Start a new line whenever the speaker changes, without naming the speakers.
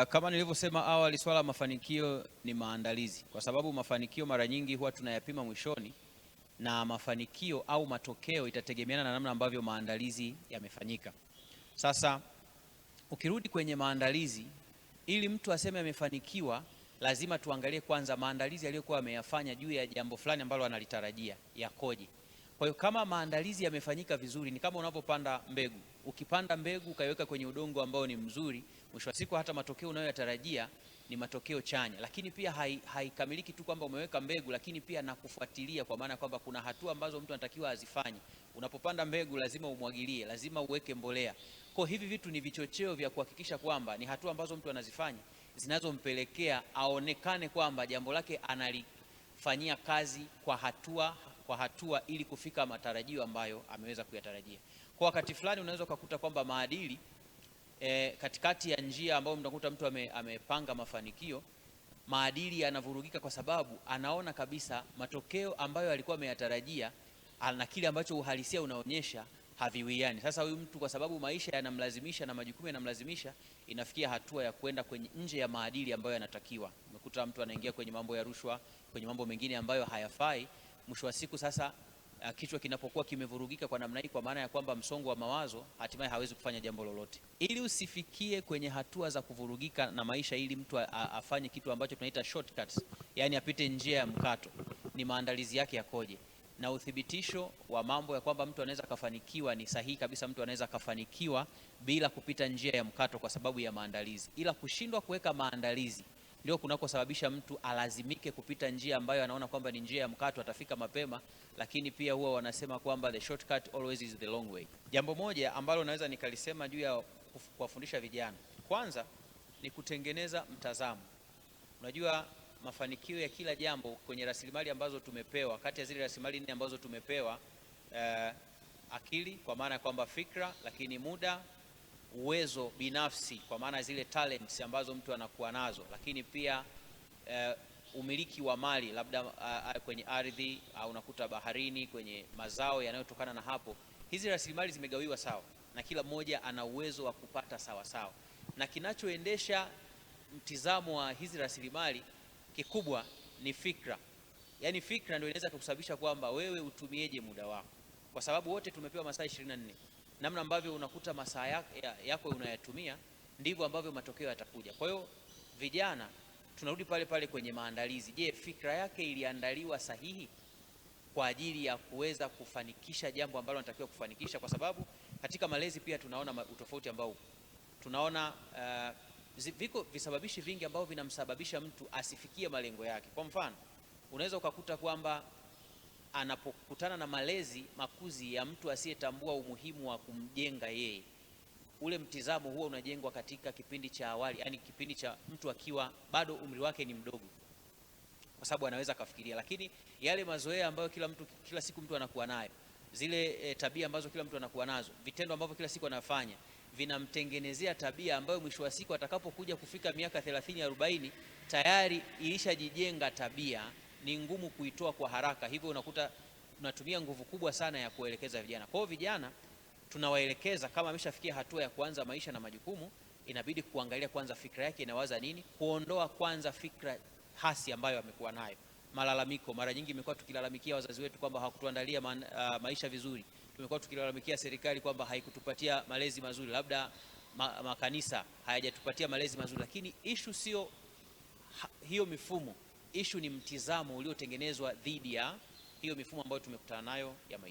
Kama nilivyosema awali, swala la mafanikio ni maandalizi, kwa sababu mafanikio mara nyingi huwa tunayapima mwishoni, na mafanikio au matokeo itategemeana na namna ambavyo maandalizi yamefanyika. Sasa ukirudi kwenye maandalizi, ili mtu aseme amefanikiwa, lazima tuangalie kwanza maandalizi aliyokuwa ameyafanya juu ya jambo fulani ambalo analitarajia yakoje. Kwa hiyo kama maandalizi yamefanyika vizuri, ni kama unapopanda mbegu. Ukipanda mbegu ukaiweka kwenye udongo ambao ni mzuri, mwisho wa siku hata matokeo unayoyatarajia ni matokeo chanya. Lakini pia haikamiliki tu kwamba umeweka mbegu, lakini pia na kufuatilia, kwa maana kwamba kuna hatua ambazo mtu anatakiwa azifanye. Unapopanda mbegu lazima umwagilie, lazima uweke mbolea. Kwa hivi vitu ni vichocheo vya kuhakikisha kwamba ni hatua ambazo mtu anazifanya zinazompelekea aonekane kwamba jambo lake analifanyia kazi kwa hatua ili kufika matarajio ambayo ameweza kuyatarajia. Kwa wakati fulani unaweza kukuta kwamba maadili katikati ya njia ambayo mtakuta mtu amepanga mafanikio, maadili yanavurugika kwa sababu anaona kabisa matokeo ambayo alikuwa ameyatarajia na kile ambacho uhalisia unaonyesha haviwiani. Sasa huyu mtu, kwa sababu maisha yanamlazimisha na majukumu yanamlazimisha, inafikia hatua ya kwenda kwenye nje ya maadili ambayo yanatakiwa. Umekuta mtu anaingia kwenye mambo ya rushwa, kwenye mambo mengine ambayo hayafai. Mwisho wa siku sasa kichwa kinapokuwa kimevurugika kwa namna hii, kwa maana ya kwamba msongo wa mawazo, hatimaye hawezi kufanya jambo lolote. Ili usifikie kwenye hatua za kuvurugika na maisha, ili mtu afanye kitu ambacho tunaita shortcuts, yani apite njia ya mkato, ni maandalizi yake yakoje. Na uthibitisho wa mambo ya kwamba mtu anaweza kafanikiwa ni sahihi kabisa. Mtu anaweza kafanikiwa bila kupita njia ya mkato kwa sababu ya maandalizi, ila kushindwa kuweka maandalizi ndio kunakosababisha mtu alazimike kupita njia ambayo anaona kwamba ni njia ya mkato, atafika mapema, lakini pia huwa wanasema kwamba the shortcut always is the long way. Jambo moja ambalo naweza nikalisema juu ya kuwafundisha vijana, kwanza ni kutengeneza mtazamo. Unajua mafanikio ya kila jambo kwenye rasilimali ambazo tumepewa, kati ya zile rasilimali 4 ambazo tumepewa, akili kwa maana kwamba fikra, lakini muda, uwezo binafsi kwa maana zile talents ambazo mtu anakuwa nazo, lakini pia umiliki wa mali, labda kwenye ardhi au unakuta baharini, kwenye mazao yanayotokana na hapo. Hizi rasilimali zimegawiwa sawa na kila mmoja ana uwezo wa kupata sawa sawa, na kinachoendesha mtizamo wa hizi rasilimali kikubwa ni fikra. Yaani fikra ndio inaweza kusababisha kwamba wewe utumieje muda wako, kwa sababu wote tumepewa masaa 24. Namna ambavyo unakuta masaa yako unayatumia ndivyo ambavyo matokeo yatakuja. Kwa hiyo vijana, tunarudi pale pale kwenye maandalizi. Je, fikra yake iliandaliwa sahihi kwa ajili ya kuweza kufanikisha jambo ambalo anatakiwa kufanikisha? Kwa sababu katika malezi pia tunaona utofauti ambao tunaona viko visababishi vingi ambavyo vinamsababisha mtu asifikie malengo yake. Kwa mfano, unaweza ukakuta kwamba anapokutana na malezi makuzi ya mtu asiyetambua umuhimu wa kumjenga yeye, ule mtizamo huo unajengwa katika kipindi cha awali, yani kipindi cha mtu akiwa bado umri wake ni mdogo, kwa sababu anaweza kafikiria. Lakini yale mazoea ambayo kila siku mtu anakuwa nayo, zile tabia ambazo kila mtu anakuwa nazo, vitendo ambavyo kila siku anafanya, vinamtengenezea tabia ambayo mwisho wa siku atakapokuja kufika miaka 30 40 tayari ilishajijenga tabia, ni ngumu kuitoa kwa haraka. Hivyo unakuta tunatumia nguvu kubwa sana ya kuelekeza vijana. Kwa hiyo vijana tunawaelekeza, kama ameshafikia hatua ya kuanza maisha na majukumu, inabidi kuangalia kwanza fikra yake inawaza nini, kuondoa kwanza fikra hasi ambayo amekuwa nayo. Malalamiko, mara nyingi imekuwa tukilalamikia wazazi wetu kwamba hawakutuandalia maisha vizuri. Tumekuwa tukilalamikia serikali kwamba haikutupatia malezi mazuri, labda makanisa hayajatupatia malezi mazuri. Lakini issue sio hiyo mifumo, issue ni mtizamo uliotengenezwa dhidi ya hiyo mifumo ambayo tumekutana nayo ya maisha.